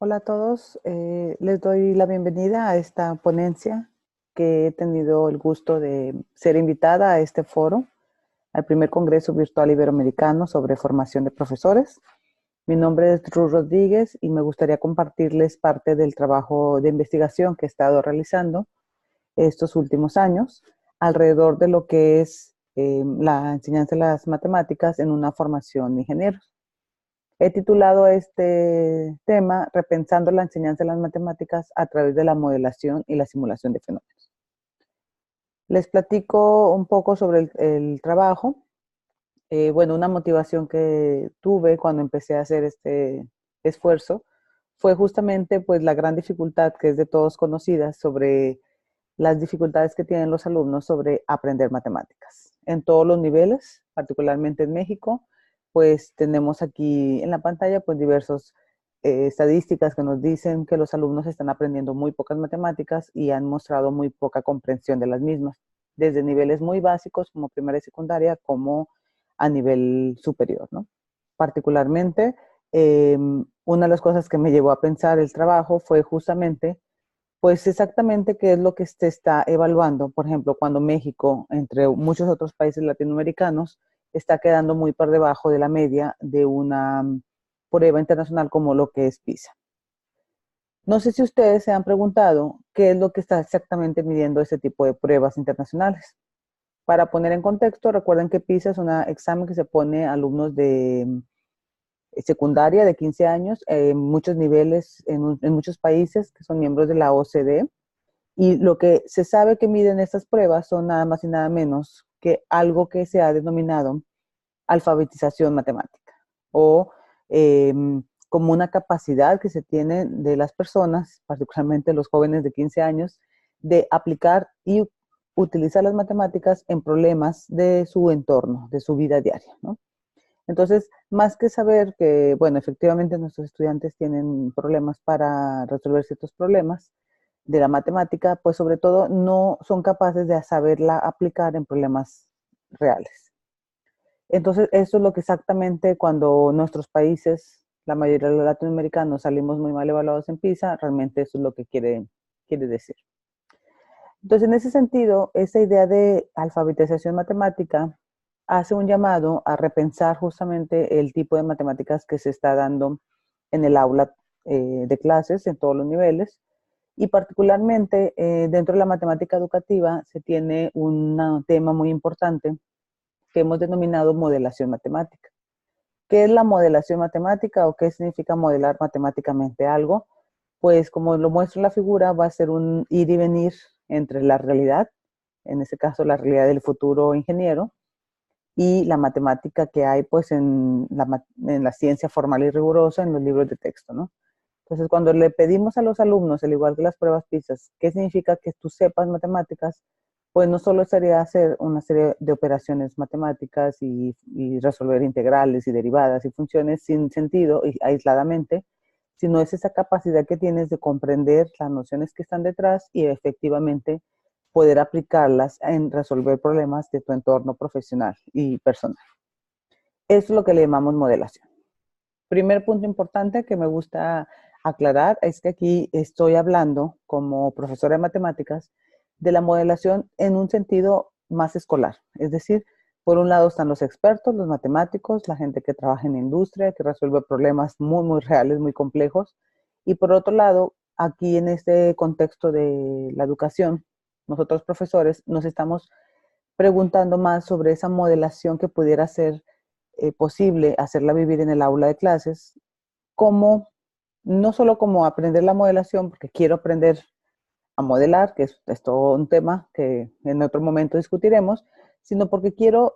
Hola a todos, les doy la bienvenida a esta ponencia que he tenido el gusto de ser invitada a este foro, al primer Congreso Virtual Iberoamericano sobre formación de profesores. Mi nombre es Ruth Rodríguez y me gustaría compartirles parte del trabajo de investigación que he estado realizando estos últimos años alrededor de lo que es la enseñanza de las matemáticas en una formación de ingenieros. He titulado este tema Repensando la enseñanza de las matemáticas a través de la modelación y la simulación de fenómenos. Les platico un poco sobre el trabajo. Bueno, una motivación que tuve cuando empecé a hacer este esfuerzo fue justamente pues la gran dificultad que es de todos conocida sobre las dificultades que tienen los alumnos sobre aprender matemáticas en todos los niveles, particularmente en México. Pues tenemos aquí en la pantalla pues diversas estadísticas que nos dicen que los alumnos están aprendiendo muy pocas matemáticas y han mostrado muy poca comprensión de las mismas, desde niveles muy básicos como primaria y secundaria como a nivel superior, ¿no? Particularmente, una de las cosas que me llevó a pensar el trabajo fue justamente pues exactamente qué es lo que se está evaluando. Por ejemplo, cuando México, entre muchos otros países latinoamericanos, está quedando muy por debajo de la media de una prueba internacional como lo que es PISA. No sé si ustedes se han preguntado qué es lo que está exactamente midiendo ese tipo de pruebas internacionales. Para poner en contexto, recuerden que PISA es un examen que se pone a alumnos de secundaria de 15 años, en muchos niveles, en muchos países que son miembros de la OCDE. Y lo que se sabe que miden estas pruebas son nada más y nada menos que algo que se ha denominado alfabetización matemática o eh, como una capacidad que se tiene de las personas, particularmente los jóvenes de 15 años, de aplicar y utilizar las matemáticas en problemas de su entorno, de su vida diaria, ¿no? Entonces, más que saber que, bueno, efectivamente nuestros estudiantes tienen problemas para resolver ciertos problemas de la matemática, pues sobre todo no son capaces de saberla aplicar en problemas reales. Entonces, eso es lo que exactamente cuando nuestros países, la mayoría de los latinoamericanos, salimos muy mal evaluados en PISA, realmente eso es lo que quiere decir. Entonces, en ese sentido, esa idea de alfabetización matemática hace un llamado a repensar justamente el tipo de matemáticas que se está dando en el aula de clases en todos los niveles y particularmente dentro de la matemática educativa se tiene un tema muy importante que hemos denominado modelación matemática. ¿Qué es la modelación matemática o qué significa modelar matemáticamente algo? Pues como lo muestra la figura, va a ser un ir y venir entre la realidad, en este caso la realidad del futuro ingeniero, y la matemática que hay pues en la ciencia formal y rigurosa, en los libros de texto, ¿no? Entonces, cuando le pedimos a los alumnos, al igual que las pruebas PISA, ¿qué significa que tú sepas matemáticas? Pues no solo sería hacer una serie de operaciones matemáticas y resolver integrales y derivadas y funciones sin sentido y aisladamente, sino es esa capacidad que tienes de comprender las nociones que están detrás y efectivamente poder aplicarlas en resolver problemas de tu entorno profesional y personal. Eso es lo que le llamamos modelación. Primer punto importante que me gusta aclarar es que aquí estoy hablando como profesora de matemáticas de la modelación en un sentido más escolar. Es decir, por un lado están los expertos, los matemáticos, la gente que trabaja en la industria, que resuelve problemas muy, muy reales, muy complejos. Y por otro lado, aquí en este contexto de la educación, nosotros profesores nos estamos preguntando más sobre esa modelación que pudiera ser posible hacerla vivir en el aula de clases, como no solo como aprender la modelación, porque quiero aprender a modelar, que es todo un tema que en otro momento discutiremos, sino porque quiero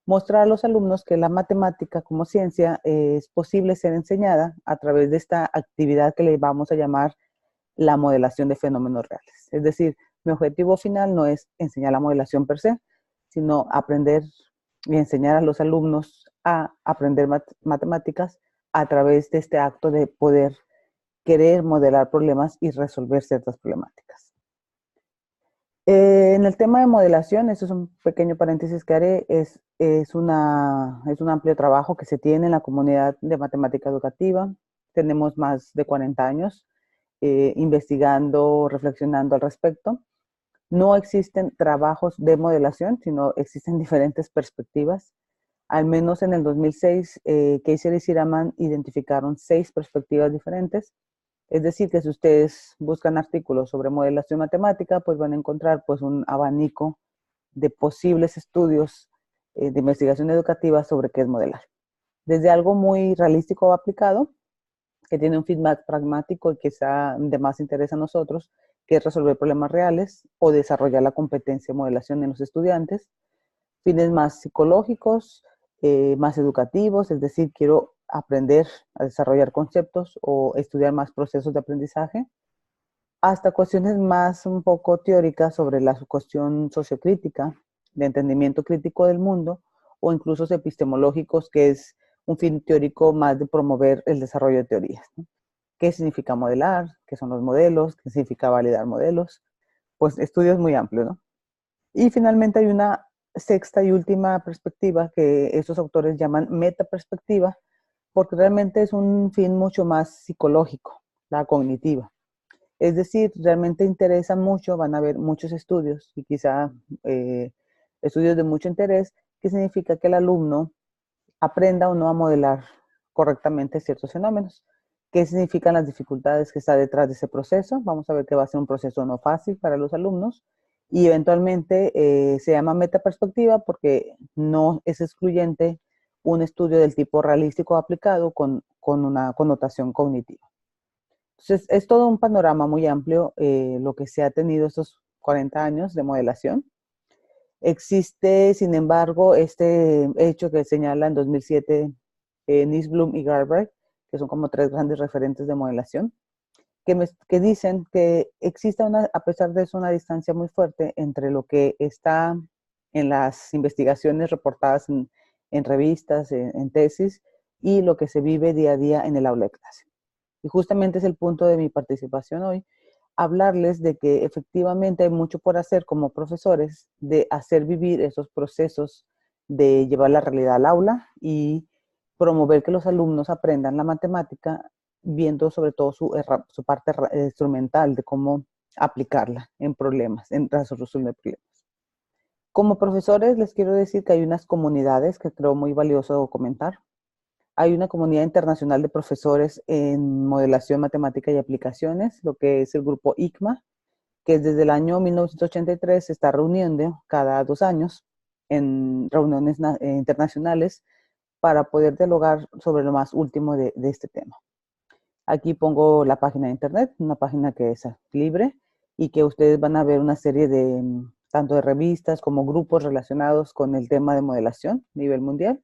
mostrar a los alumnos que la matemática como ciencia es posible ser enseñada a través de esta actividad que le vamos a llamar la modelación de fenómenos reales. Es decir, mi objetivo final no es enseñar la modelación per se, sino aprender y enseñar a los alumnos a aprender matemáticas a través de este acto de poder querer modelar problemas y resolver ciertas problemáticas. En el tema de modelación, esto es un pequeño paréntesis que haré, es un amplio trabajo que se tiene en la comunidad de matemática educativa. tenemos más de 40 años investigando, reflexionando al respecto. No existen trabajos de modelación, sino existen diferentes perspectivas. Al menos en el 2006, Keiser y Siraman identificaron 6 perspectivas diferentes. Es decir, que si ustedes buscan artículos sobre modelación matemática, pues van a encontrar pues, un abanico de posibles estudios de investigación educativa sobre qué es modelar. Desde algo muy realístico o aplicado, que tiene un feedback pragmático y que está de más interés a nosotros, que es resolver problemas reales o desarrollar la competencia de modelación en los estudiantes. Fines más psicológicos, más educativos, es decir, quiero aprender a desarrollar conceptos o estudiar más procesos de aprendizaje, hasta cuestiones más un poco teóricas sobre la cuestión sociocrítica, de entendimiento crítico del mundo, o incluso epistemológicos, que es un fin teórico más de promover el desarrollo de teorías, ¿no? ¿Qué significa modelar? ¿Qué son los modelos? ¿Qué significa validar modelos? Pues estudios muy amplios, ¿no? Y finalmente hay una sexta y última perspectiva que estos autores llaman metaperspectiva, porque realmente es un fin mucho más psicológico, la cognitiva. Es decir, realmente interesa mucho, van a haber muchos estudios y quizá estudios de mucho interés, que significa que el alumno aprenda o no a modelar correctamente ciertos fenómenos. ¿Qué significan las dificultades que está detrás de ese proceso? Vamos a ver que va a ser un proceso no fácil para los alumnos y eventualmente se llama metaperspectiva porque no es excluyente un estudio del tipo realístico aplicado con una connotación cognitiva. Entonces, es todo un panorama muy amplio lo que se ha tenido estos 40 años de modelación. Existe, sin embargo, este hecho que señala en 2007 Nisblum y Garber, que son como 3 grandes referentes de modelación, que dicen que existe, a pesar de eso, una distancia muy fuerte entre lo que está en las investigaciones reportadas en revistas, en tesis, y lo que se vive día a día en el aula de clase. Y justamente es el punto de mi participación hoy, hablarles de que efectivamente hay mucho por hacer como profesores de hacer vivir esos procesos de llevar la realidad al aula y promover que los alumnos aprendan la matemática viendo sobre todo su parte instrumental de cómo aplicarla en problemas, en resolución de problemas. Como profesores les quiero decir que hay unas comunidades que creo muy valioso comentar. Hay una comunidad internacional de profesores en modelación matemática y aplicaciones, lo que es el grupo ICMA, que desde el año 1983 se está reuniendo cada 2 años en reuniones internacionales para poder dialogar sobre lo más último de este tema. Aquí pongo la página de internet, una página que es libre y que ustedes van a ver una serie de tanto de revistas como grupos relacionados con el tema de modelación a nivel mundial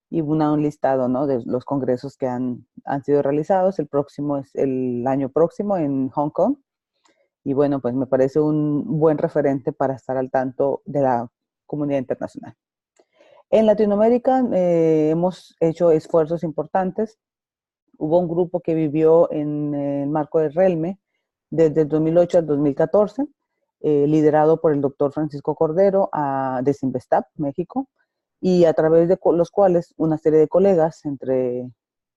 y un listado, ¿no?, de los congresos que han sido realizados. El próximo es el año próximo en Hong Kong. Y bueno, pues me parece un buen referente para estar al tanto de la comunidad internacional. En Latinoamérica hemos hecho esfuerzos importantes. Hubo un grupo que vivió en el marco del RELME desde el 2008 al 2014, liderado por el doctor Francisco Cordero de Sinvestap, México, y a través de los cuales una serie de colegas, entre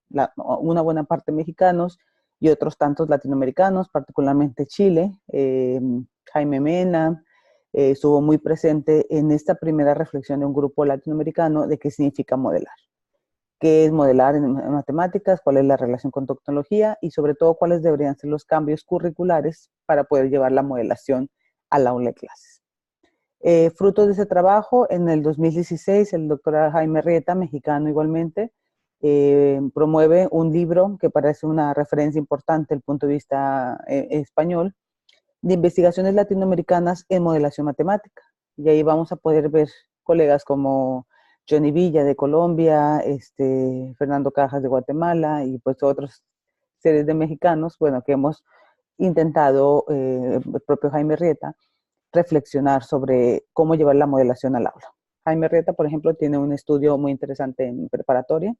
una buena parte mexicanos y otros tantos latinoamericanos, particularmente Chile, Jaime Mena, estuvo muy presente en esta primera reflexión de un grupo latinoamericano de qué significa modelar. ¿Qué es modelar en matemáticas? ¿Cuál es la relación con tecnología? Y sobre todo, ¿cuáles deberían ser los cambios curriculares para poder llevar la modelación al aula de clases? Fruto de ese trabajo, en el 2016, el doctor Jaime Rieta, mexicano igualmente, promueve un libro que parece una referencia importante desde el punto de vista español, de investigaciones latinoamericanas en modelación matemática. Y ahí vamos a poder ver colegas como Johnny Villa de Colombia, Fernando Cajas de Guatemala y pues otros series de mexicanos, bueno, que hemos intentado, el propio Jaime Rieta, reflexionar sobre cómo llevar la modelación al aula. Jaime Rieta, por ejemplo, tiene un estudio muy interesante en preparatoria,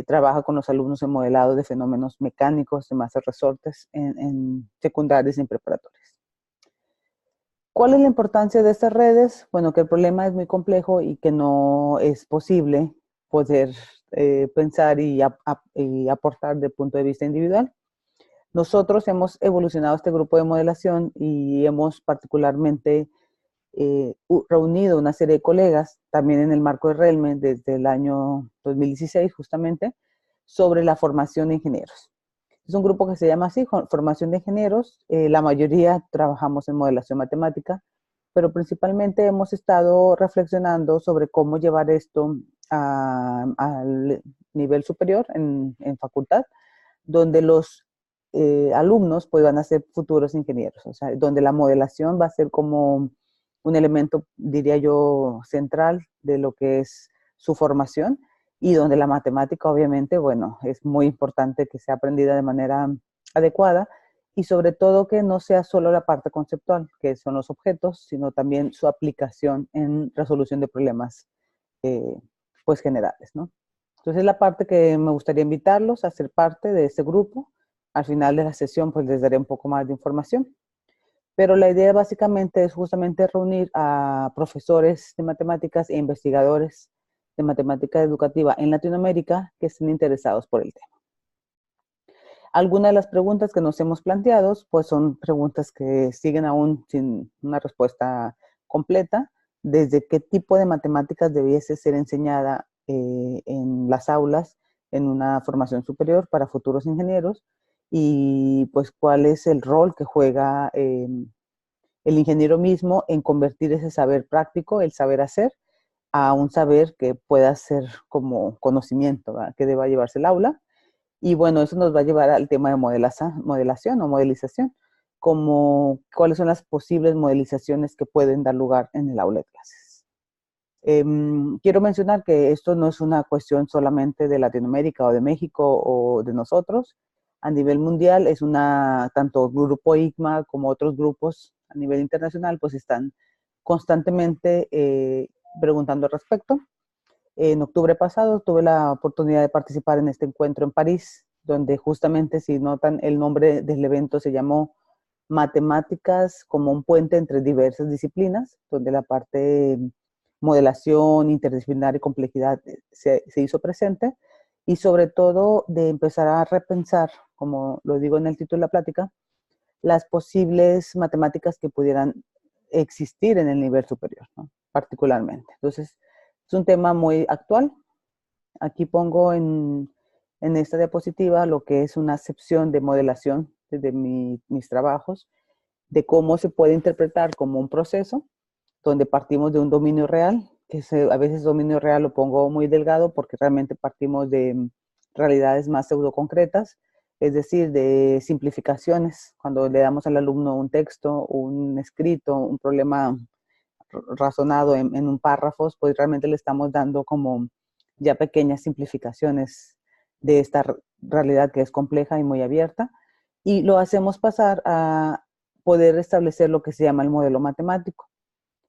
trabaja con los alumnos en modelado de fenómenos mecánicos de masas resortes en secundarias y en preparatorias. ¿Cuál es la importancia de estas redes? Bueno, que el problema es muy complejo y que no es posible poder pensar y aportar desde el punto de vista individual. Nosotros hemos evolucionado este grupo de modelación y hemos particularmente reunido una serie de colegas, también en el marco de RELME, desde el año 2016 justamente, sobre la formación de ingenieros. Es un grupo que se llama así, formación de ingenieros. La mayoría trabajamos en modelación matemática, pero principalmente hemos estado reflexionando sobre cómo llevar esto al nivel superior en facultad, donde los alumnos pues, van a ser futuros ingenieros, o sea, donde la modelación va a ser como un elemento, diría yo, central de lo que es su formación, y donde la matemática, obviamente, bueno, es muy importante que sea aprendida de manera adecuada, y sobre todo que no sea solo la parte conceptual, que son los objetos, sino también su aplicación en resolución de problemas eh, pues generales, ¿no? Entonces, la parte que me gustaría invitarlos a ser parte de este grupo. Al final de la sesión, pues les daré un poco más de información. Pero la idea básicamente es justamente reunir a profesores de matemáticas e investigadores de matemática educativa en Latinoamérica que estén interesados por el tema. Algunas de las preguntas que nos hemos planteado, pues son preguntas que siguen aún sin una respuesta completa, desde qué tipo de matemáticas debiese ser enseñada en las aulas en una formación superior para futuros ingenieros, y pues cuál es el rol que juega el ingeniero mismo en convertir ese saber práctico, el saber hacer, a un saber que pueda ser como conocimiento, ¿verdad? Que deba llevarse el aula. Y bueno, eso nos va a llevar al tema de modelación o modelización, como cuáles son las posibles modelizaciones que pueden dar lugar en el aula de clases. Quiero mencionar que esto no es una cuestión solamente de Latinoamérica o de México o de nosotros. A nivel mundial es tanto el grupo ICMA como otros grupos a nivel internacional, pues están constantemente preguntando al respecto. En octubre pasado tuve la oportunidad de participar en este encuentro en París, donde justamente, si notan, el nombre del evento se llamó Matemáticas como un puente entre diversas disciplinas, donde la parte modelación, interdisciplinar y complejidad se hizo presente, y sobre todo de empezar a repensar, como lo digo en el título de la plática, las posibles matemáticas que pudieran existir en el nivel superior, ¿no? Particularmente. Entonces, es un tema muy actual. Aquí pongo en esta diapositiva lo que es una acepción de modelación desde mis trabajos, de cómo se puede interpretar como un proceso donde partimos de un dominio real, que a veces dominio real lo pongo muy delgado porque realmente partimos de realidades más pseudoconcretas, es decir, de simplificaciones. Cuando le damos al alumno un texto, un escrito, un problema razonado en un párrafo, pues realmente le estamos dando como ya pequeñas simplificaciones de esta realidad que es compleja y muy abierta, y lo hacemos pasar a poder establecer lo que se llama el modelo matemático.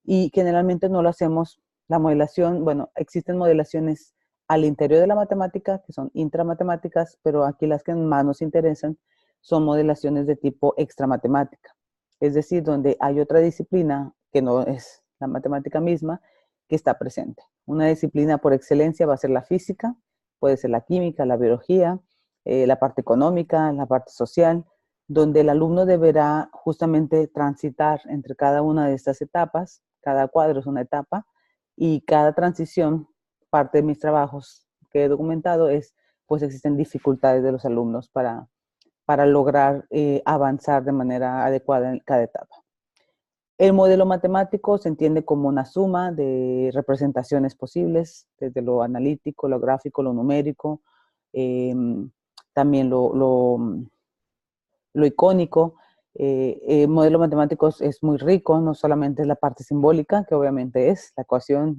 Y generalmente no lo hacemos, la modelación, bueno, existen modelaciones al interior de la matemática, que son intramatemáticas, pero aquí las que más nos interesan son modelaciones de tipo extramatemática. Es decir, donde hay otra disciplina que no es la matemática misma, que está presente. Una disciplina por excelencia va a ser la física, puede ser la química, la biología, la parte económica, la parte social, donde el alumno deberá justamente transitar entre cada una de estas etapas. Cada cuadro es una etapa, y cada transición, parte de mis trabajos que he documentado es, pues existen dificultades de los alumnos para lograr avanzar de manera adecuada en cada etapa. El modelo matemático se entiende como una suma de representaciones posibles, desde lo analítico, lo gráfico, lo numérico, eh, también lo icónico. El modelo matemático es muy rico, no solamente es la parte simbólica, que obviamente es la ecuación,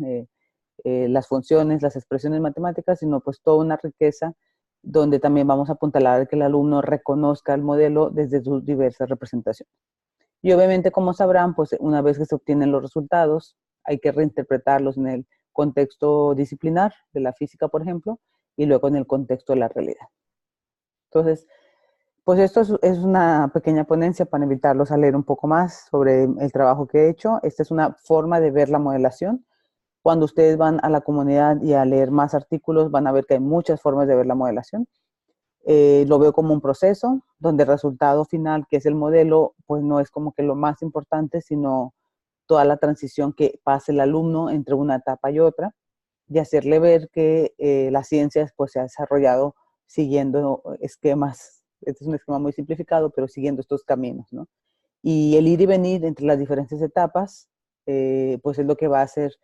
las funciones, las expresiones matemáticas, sino pues toda una riqueza donde también vamos a apuntalar que el alumno reconozca el modelo desde sus diversas representaciones. Y obviamente, como sabrán, pues una vez que se obtienen los resultados, hay que reinterpretarlos en el contexto disciplinar de la física, por ejemplo, y luego en el contexto de la realidad. Entonces, pues esto es una pequeña ponencia para invitarlos a leer un poco más sobre el trabajo que he hecho. Esta es una forma de ver la modelación. Cuando ustedes van a la comunidad y a leer más artículos, van a ver que hay muchas formas de ver la modelación. Lo veo como un proceso donde el resultado final, que es el modelo, pues no es como que lo más importante, sino toda la transición que pasa el alumno entre una etapa y otra, y hacerle ver que la ciencia pues, se ha desarrollado siguiendo esquemas. Este es un esquema muy simplificado, pero siguiendo estos caminos, ¿no? Y el ir y venir entre las diferentes etapas, pues es lo que va a hacer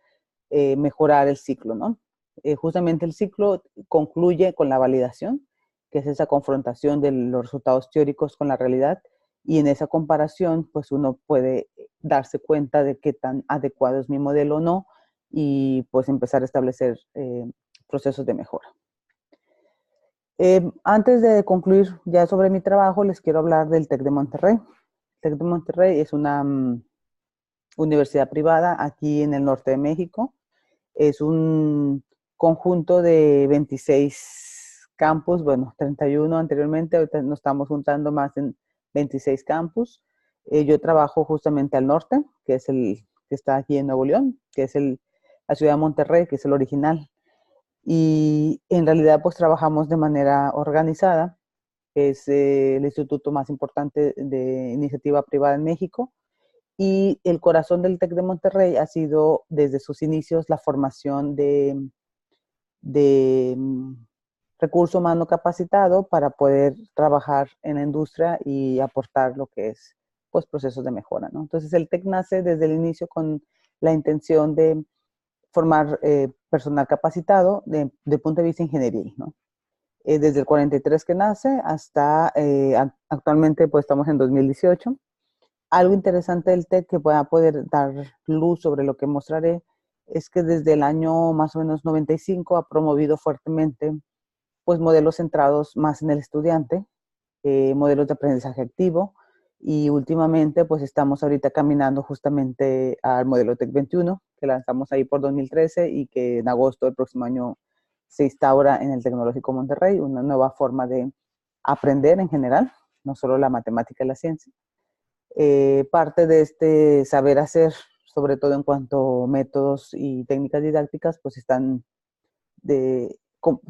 mejorar el ciclo, ¿no? Justamente el ciclo concluye con la validación, que es esa confrontación de los resultados teóricos con la realidad, y en esa comparación, pues uno puede darse cuenta de qué tan adecuado es mi modelo o no, y pues empezar a establecer procesos de mejora. Antes de concluir ya sobre mi trabajo, les quiero hablar del TEC de Monterrey. El TEC de Monterrey es una universidad privada aquí en el norte de México. Es un conjunto de 26 campus, bueno, 31 anteriormente, ahorita nos estamos juntando más en 26 campus. Yo trabajo justamente al norte, que es el que está aquí en Nuevo León, que es la ciudad de Monterrey, que es el original. Y en realidad pues trabajamos de manera organizada. Es el instituto más importante de iniciativa privada en México. Y el corazón del TEC de Monterrey ha sido desde sus inicios la formación de recurso humano capacitado para poder trabajar en la industria y aportar lo que es pues, procesos de mejora, ¿no? Entonces el TEC nace desde el inicio con la intención de formar personal capacitado de punto de vista ingenieril, ¿no? Desde el 43 que nace hasta actualmente pues estamos en 2018. Algo interesante del TEC que pueda poder dar luz sobre lo que mostraré es que desde el año más o menos 95 ha promovido fuertemente pues modelos centrados más en el estudiante, modelos de aprendizaje activo, y últimamente pues estamos ahorita caminando justamente al modelo TEC 21 que lanzamos ahí por 2013 y que en agosto del próximo año se instaura en el Tecnológico Monterrey, una nueva forma de aprender en general, no solo la matemática y la ciencia. Parte de este saber hacer, sobre todo en cuanto a métodos y técnicas didácticas, pues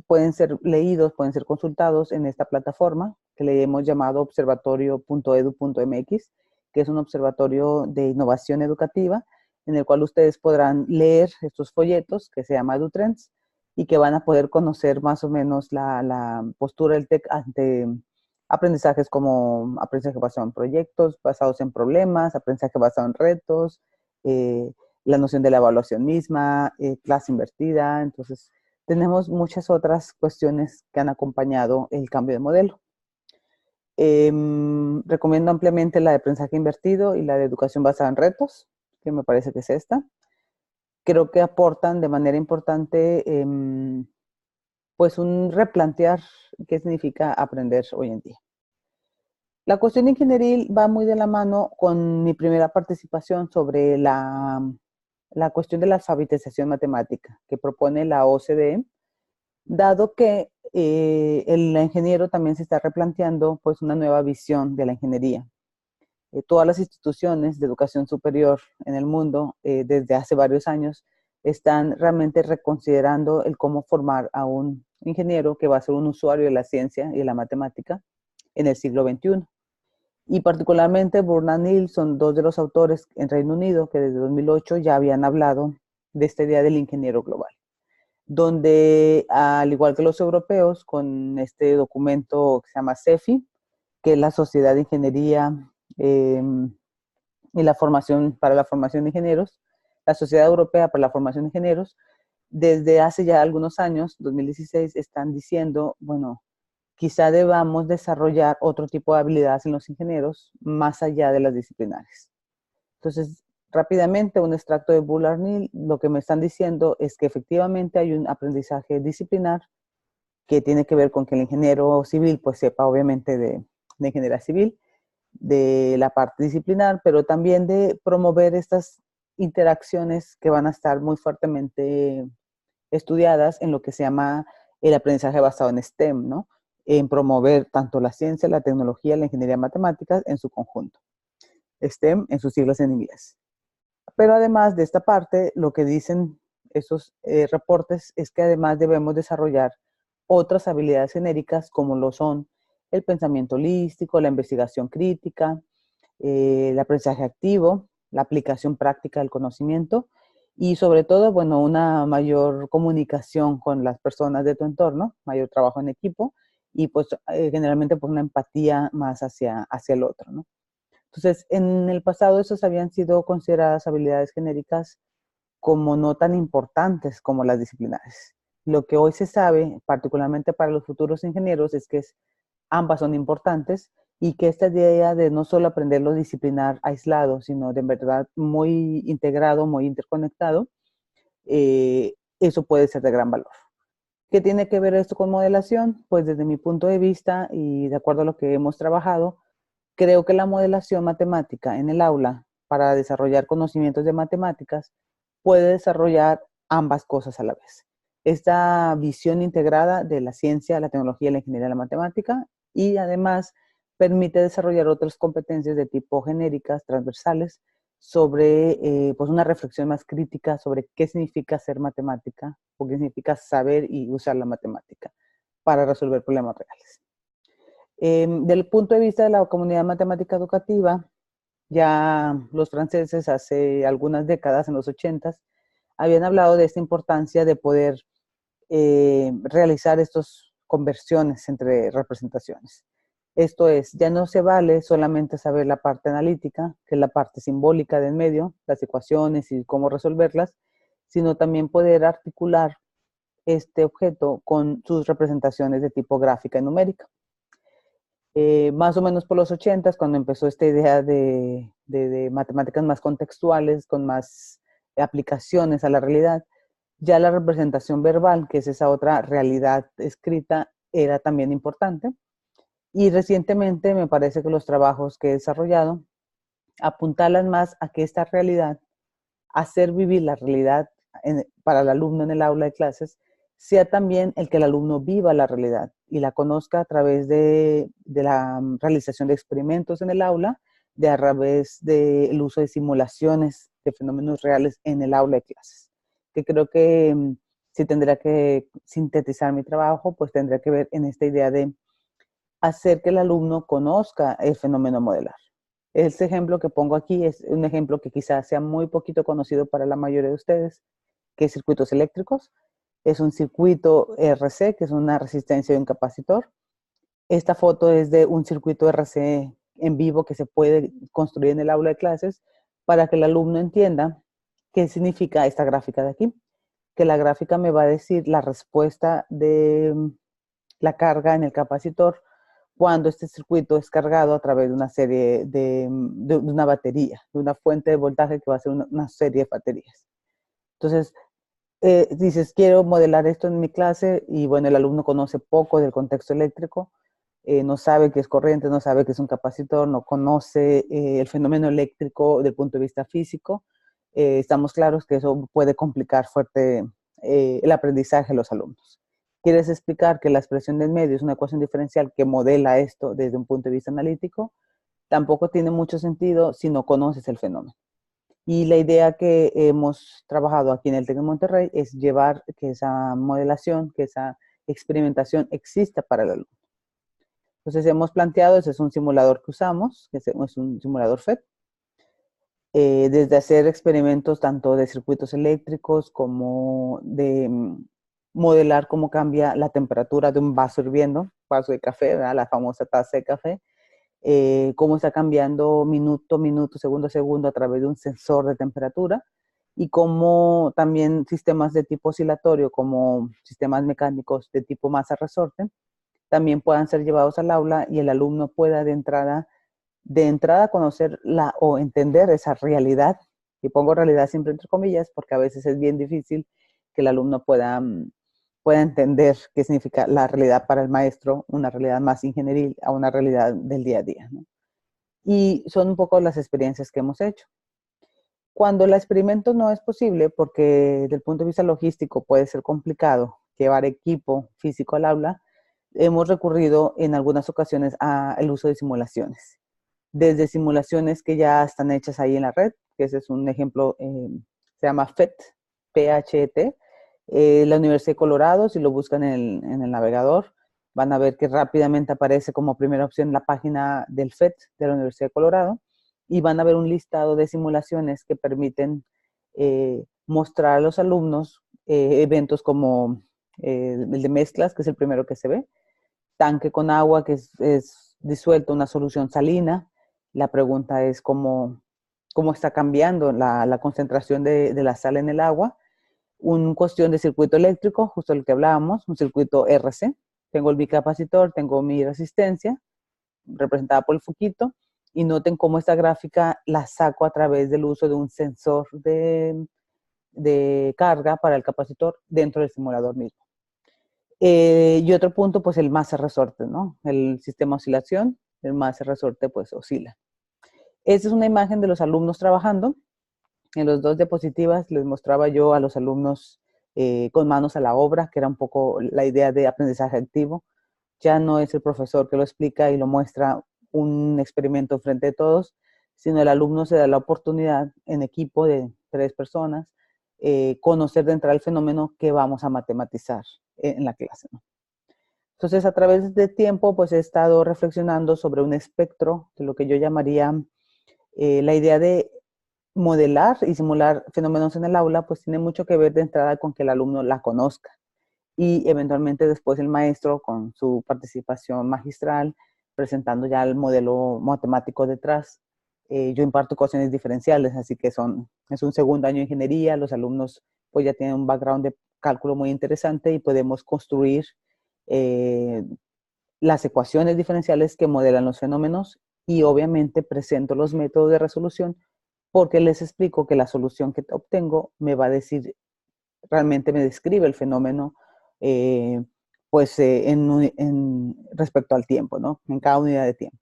pueden ser leídos, pueden ser consultados en esta plataforma que le hemos llamado observatorio.edu.mx, que es un observatorio de innovación educativa en el cual ustedes podrán leer estos folletos que se llama EduTrends y que van a poder conocer más o menos la postura del TEC ante aprendizajes como aprendizaje basado en proyectos, basados en problemas, aprendizaje basado en retos, la noción de la evaluación misma, clase invertida. Entonces, tenemos muchas otras cuestiones que han acompañado el cambio de modelo. Recomiendo ampliamente la de aprendizaje invertido y la de educación basada en retos, que me parece que es esta. Creo que aportan de manera importante pues un replantear qué significa aprender hoy en día. La cuestión ingenieril va muy de la mano con mi primera participación sobre la cuestión de la alfabetización matemática que propone la OCDE, dado que el ingeniero también se está replanteando pues una nueva visión de la ingeniería. Todas las instituciones de educación superior en el mundo desde hace varios años están realmente reconsiderando el cómo formar a un ingeniero que va a ser un usuario de la ciencia y de la matemática en el siglo XXI. Y particularmente Burnham y Hill son dos de los autores en Reino Unido que desde 2008 ya habían hablado de esta idea del ingeniero global, donde al igual que los europeos, con este documento que se llama CEFI, que es la Sociedad de Ingeniería y la Formación para la Formación de Ingenieros, la Sociedad Europea para la Formación de Ingenieros, desde hace ya algunos años, 2016, están diciendo, bueno, quizá debamos desarrollar otro tipo de habilidades en los ingenieros más allá de las disciplinares. Entonces, rápidamente, un extracto de Bullard-Neal, lo que me están diciendo es que efectivamente hay un aprendizaje disciplinar que tiene que ver con que el ingeniero civil pues sepa obviamente de ingeniería civil, de la parte disciplinar, pero también de promover estas interacciones que van a estar muy fuertemente estudiadas en lo que se llama el aprendizaje basado en STEM, ¿no? En promover tanto la ciencia, la tecnología, la ingeniería matemáticas en su conjunto. STEM en sus siglas en inglés. Pero además de esta parte, lo que dicen esos reportes es que además debemos desarrollar otras habilidades genéricas como lo son el pensamiento holístico, la investigación crítica, el aprendizaje activo, la aplicación práctica del conocimiento y sobre todo, bueno, una mayor comunicación con las personas de tu entorno, mayor trabajo en equipo y pues generalmente por una empatía más hacia el otro, ¿no? Entonces, en el pasado esas habían sido consideradas habilidades genéricas como no tan importantes como las disciplinares. Lo que hoy se sabe, particularmente para los futuros ingenieros, es que ambas son importantes y que esta idea de no solo aprender lo disciplinar aislado, sino de verdad muy integrado, muy interconectado, eso puede ser de gran valor. ¿Qué tiene que ver esto con modelación? Pues desde mi punto de vista y de acuerdo a lo que hemos trabajado, creo que la modelación matemática en el aula para desarrollar conocimientos de matemáticas puede desarrollar ambas cosas a la vez. Esta visión integrada de la ciencia, la tecnología, la ingeniería y la matemática y además permite desarrollar otras competencias de tipo genéricas, transversales, sobre pues una reflexión más crítica sobre qué significa ser matemática o qué significa saber y usar la matemática para resolver problemas reales. Del punto de vista de la comunidad matemática educativa, ya los franceses hace algunas décadas, en los 80, habían hablado de esta importancia de poder realizar estas conversiones entre representaciones. Esto es, ya no se vale solamente saber la parte analítica, que es la parte simbólica del medio, las ecuaciones y cómo resolverlas, sino también poder articular este objeto con sus representaciones de tipo gráfica y numérica. Más o menos por los 80, cuando empezó esta idea de matemáticas más contextuales, con más aplicaciones a la realidad, ya la representación verbal, que es esa otra realidad escrita, era también importante. Y recientemente me parece que los trabajos que he desarrollado apuntalan más a que esta realidad, hacer vivir la realidad para el alumno en el aula de clases, sea también el que el alumno viva la realidad y la conozca a través de la realización de experimentos en el aula, de a través del uso de simulaciones de fenómenos reales en el aula de clases. Que creo que si tendría que sintetizar mi trabajo, pues tendría que ver en esta idea de hacer que el alumno conozca el fenómeno modelar. Este ejemplo que pongo aquí es un ejemplo que quizás sea muy poquito conocido para la mayoría de ustedes, que es circuitos eléctricos. Es un circuito RC, que es una resistencia de un capacitor. Esta foto es de un circuito RC en vivo que se puede construir en el aula de clases para que el alumno entienda qué significa esta gráfica de aquí. Que la gráfica me va a decir la respuesta de la carga en el capacitor cuando este circuito es cargado a través de una serie de una batería, de una fuente de voltaje que va a ser una serie de baterías. Entonces, dices, quiero modelar esto en mi clase y bueno, el alumno conoce poco del contexto eléctrico, no sabe qué es corriente, no sabe qué es un capacitor, no conoce el fenómeno eléctrico del punto de vista físico. Estamos claros que eso puede complicar fuerte el aprendizaje de los alumnos. ¿Quieres explicar que la expresión del medio es una ecuación diferencial que modela esto desde un punto de vista analítico? Tampoco tiene mucho sentido si no conoces el fenómeno. Y la idea que hemos trabajado aquí en el TEC de Monterrey es llevar que esa modelación, que esa experimentación exista para el alumno. Entonces hemos planteado, ese es un simulador que usamos, que es un simulador FET, desde hacer experimentos tanto de circuitos eléctricos como de modelar cómo cambia la temperatura de un vaso hirviendo, vaso de café, ¿verdad? La famosa taza de café, cómo está cambiando minuto a minuto, segundo a segundo a través de un sensor de temperatura y cómo también sistemas de tipo oscilatorio como sistemas mecánicos de tipo masa-resorte también puedan ser llevados al aula y el alumno pueda de entrada conocer o entender esa realidad, y pongo realidad siempre entre comillas porque a veces es bien difícil que el alumno pueda entender qué significa la realidad para el maestro, una realidad más ingenieril a una realidad del día a día, ¿no? Y son un poco las experiencias que hemos hecho. Cuando el experimento no es posible, porque desde el punto de vista logístico puede ser complicado llevar equipo físico al aula, hemos recurrido en algunas ocasiones al uso de simulaciones. Desde simulaciones que ya están hechas ahí en la red, que ese es un ejemplo, se llama FET, PHET. La Universidad de Colorado, si lo buscan en el navegador, van a ver que rápidamente aparece como primera opción la página del FET de la Universidad de Colorado y van a ver un listado de simulaciones que permiten mostrar a los alumnos eventos como el de mezclas, que es el primero que se ve, tanque con agua, que es disuelto una solución salina. La pregunta es cómo está cambiando la concentración de la sal en el agua. Un cuestión de circuito eléctrico, justo el que hablábamos, un circuito RC. Tengo el bicapacitor, tengo mi resistencia, representada por el foquito, y noten cómo esta gráfica la saco a través del uso de un sensor de carga para el capacitor dentro del simulador mismo. Y otro punto, pues el maser resorte, ¿no? El sistema de oscilación, el maser resorte, pues oscila. Esta es una imagen de los alumnos trabajando. En las dos diapositivas les mostraba yo a los alumnos con manos a la obra, que era un poco la idea de aprendizaje activo. Ya no es el profesor que lo explica y lo muestra un experimento frente de todos, sino el alumno se da la oportunidad en equipo de 3 personas conocer de entrada el fenómeno que vamos a matematizar en la clase, ¿no? Entonces, a través de tiempo, pues he estado reflexionando sobre un espectro de lo que yo llamaría la idea de modelar y simular fenómenos en el aula, pues tiene mucho que ver de entrada con que el alumno la conozca y eventualmente después el maestro con su participación magistral, presentando ya el modelo matemático detrás. Yo imparto ecuaciones diferenciales, así que es un segundo año de ingeniería, los alumnos pues ya tienen un background de cálculo muy interesante y podemos construir las ecuaciones diferenciales que modelan los fenómenos y obviamente presento los métodos de resolución porque les explico que la solución que obtengo me va a decir, realmente me describe el fenómeno respecto al tiempo, ¿no? En cada unidad de tiempo.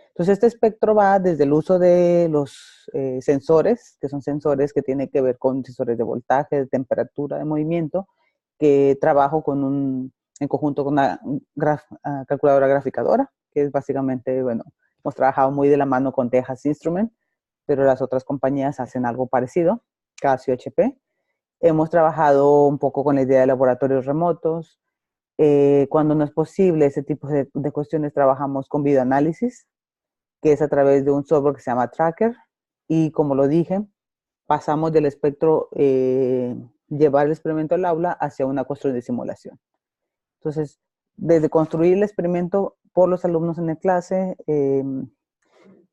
Entonces, este espectro va desde el uso de los sensores, que son sensores que tienen que ver con sensores de voltaje, de temperatura, de movimiento, que trabajo en conjunto con una calculadora graficadora, que es básicamente, bueno, hemos trabajado muy de la mano con Texas Instruments, pero las otras compañías hacen algo parecido, Casio, HP. Hemos trabajado un poco con la idea de laboratorios remotos. Cuando no es posible ese tipo de cuestiones, trabajamos con videoanálisis, que es a través de un software que se llama Tracker. Y como lo dije, pasamos del espectro llevar el experimento al aula hacia una cuestión de simulación. Entonces, desde construir el experimento por los alumnos en la clase,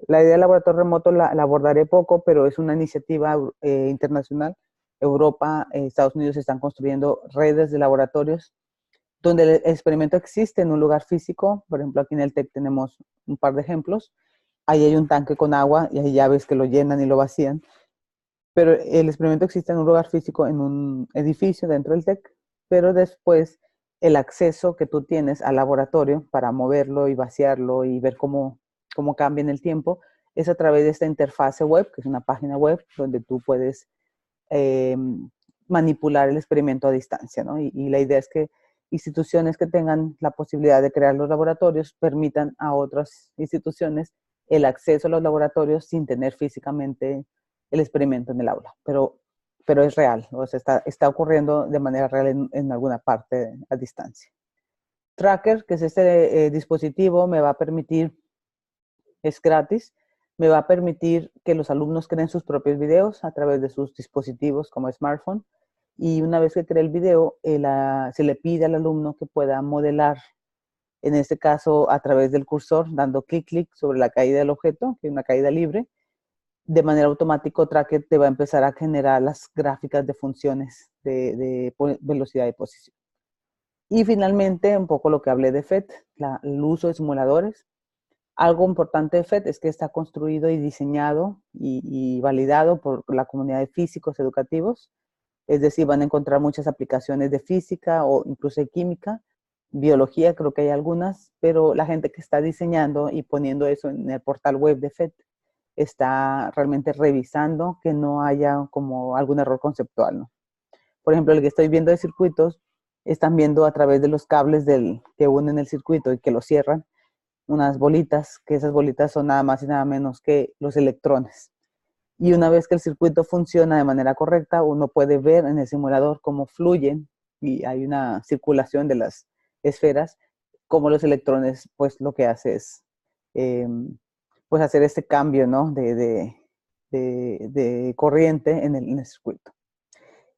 la idea del laboratorio remoto la abordaré poco, pero es una iniciativa internacional. Europa, Estados Unidos están construyendo redes de laboratorios donde el experimento existe en un lugar físico. Por ejemplo, aquí en el TEC tenemos un par de ejemplos. Ahí hay un tanque con agua y hay llaves que lo llenan y lo vacían. Pero el experimento existe en un lugar físico, en un edificio dentro del TEC, pero después el acceso que tú tienes al laboratorio para moverlo y vaciarlo y ver cómo cambia en el tiempo es a través de esta interfase web, que es una página web donde tú puedes manipular el experimento a distancia, ¿no? Y la idea es que instituciones que tengan la posibilidad de crear los laboratorios permitan a otras instituciones el acceso a los laboratorios sin tener físicamente el experimento en el aula, pero es real, o sea, está ocurriendo de manera real en alguna parte a distancia. Tracker, que es este dispositivo, me va a permitir, es gratis, me va a permitir que los alumnos creen sus propios videos a través de sus dispositivos como smartphone, y una vez que cree el video, se le pide al alumno que pueda modelar, en este caso a través del cursor, dando clic sobre la caída del objeto, que es una caída libre. De manera automática, Tracker te va a empezar a generar las gráficas de funciones de velocidad y posición. Y finalmente, un poco lo que hablé de FET, el uso de simuladores. Algo importante de FET es que está construido y diseñado y validado por la comunidad de físicos educativos. Es decir, van a encontrar muchas aplicaciones de física o incluso de química, biología, creo que hay algunas, pero la gente que está diseñando y poniendo eso en el portal web de FET está realmente revisando que no haya como algún error conceptual, ¿no? Por ejemplo, el que estoy viendo de circuitos, están viendo a través de los cables que unen el circuito y que lo cierran, unas bolitas, que esas bolitas son nada más y nada menos que los electrones. Y una vez que el circuito funciona de manera correcta, uno puede ver en el simulador cómo fluyen y hay una circulación de las esferas, cómo los electrones, pues lo que hace es eh, pues hacer este cambio, ¿no? de corriente en el circuito.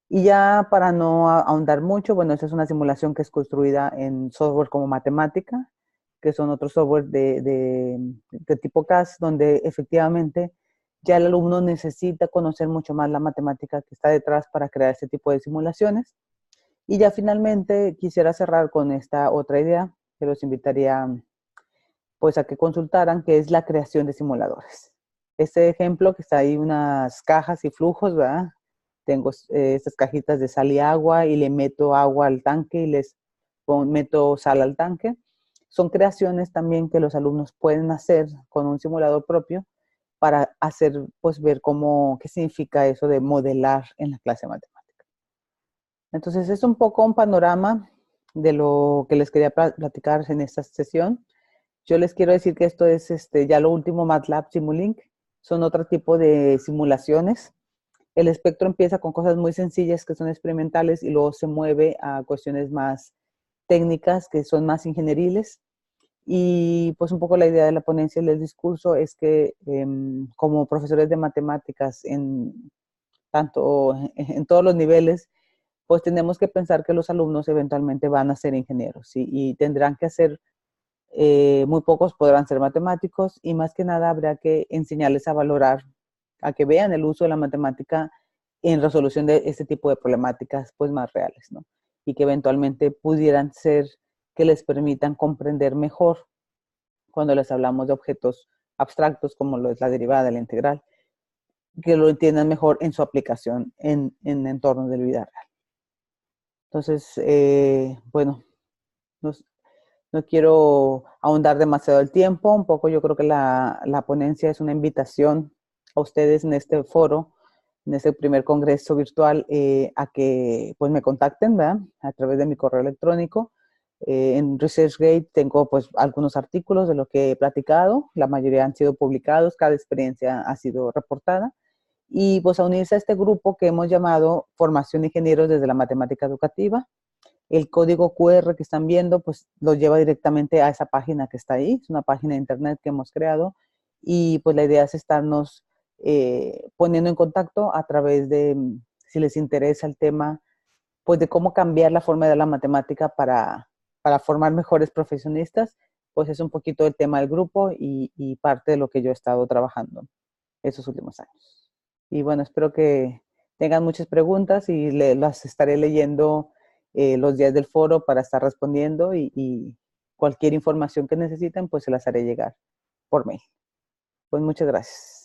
Y ya para no ahondar mucho, bueno, esta es una simulación que es construida en software como Matemática, que son otros software de tipo CAS, donde efectivamente ya el alumno necesita conocer mucho más la matemática que está detrás para crear este tipo de simulaciones. Y ya finalmente quisiera cerrar con esta otra idea que los invitaría pues a que consultaran, que es la creación de simuladores. Este ejemplo que está ahí, unas cajas y flujos, ¿verdad? Tengo estas cajitas de sal y agua y le meto agua al tanque y meto sal al tanque. Son creaciones también que los alumnos pueden hacer con un simulador propio para hacer, pues ver qué significa eso de modelar en la clase de matemáticas. Entonces es un poco un panorama de lo que les quería platicar en esta sesión. Yo les quiero decir que esto es ya lo último, MATLAB Simulink. Son otro tipo de simulaciones. El espectro empieza con cosas muy sencillas que son experimentales y luego se mueve a cuestiones más técnicas que son más ingenieriles. Y pues un poco la idea de la ponencia del discurso es que como profesores de matemáticas tanto en todos los niveles, pues tenemos que pensar que los alumnos eventualmente van a ser ingenieros, ¿sí? Y tendrán que hacer muy pocos podrán ser matemáticos y más que nada habrá que enseñarles a valorar, a que vean el uso de la matemática en resolución de este tipo de problemáticas pues más reales, ¿no? Y que eventualmente pudieran ser que les permitan comprender mejor cuando les hablamos de objetos abstractos como lo es la derivada, la integral, que lo entiendan mejor en su aplicación en entornos de la vida real. Entonces, bueno, nos, no quiero ahondar demasiado el tiempo, un poco yo creo que la ponencia es una invitación a ustedes en este foro, en este primer congreso virtual, a que pues me contacten, ¿verdad? A través de mi correo electrónico. En ResearchGate tengo pues algunos artículos de lo que he platicado, la mayoría han sido publicados, cada experiencia ha sido reportada. Y pues a unirse a este grupo que hemos llamado Formación de Ingenieros desde la Matemática Educativa. El código QR que están viendo, pues los lleva directamente a esa página que está ahí. Es una página de internet que hemos creado y pues la idea es estarnos poniendo en contacto a través de, si les interesa el tema, pues de cómo cambiar la forma de la matemática para formar mejores profesionistas, pues es un poquito el tema del grupo y parte de lo que yo he estado trabajando esos últimos años. Y bueno, espero que tengan muchas preguntas y las estaré leyendo los días del foro para estar respondiendo y cualquier información que necesiten, pues se las haré llegar por mail. Pues muchas gracias.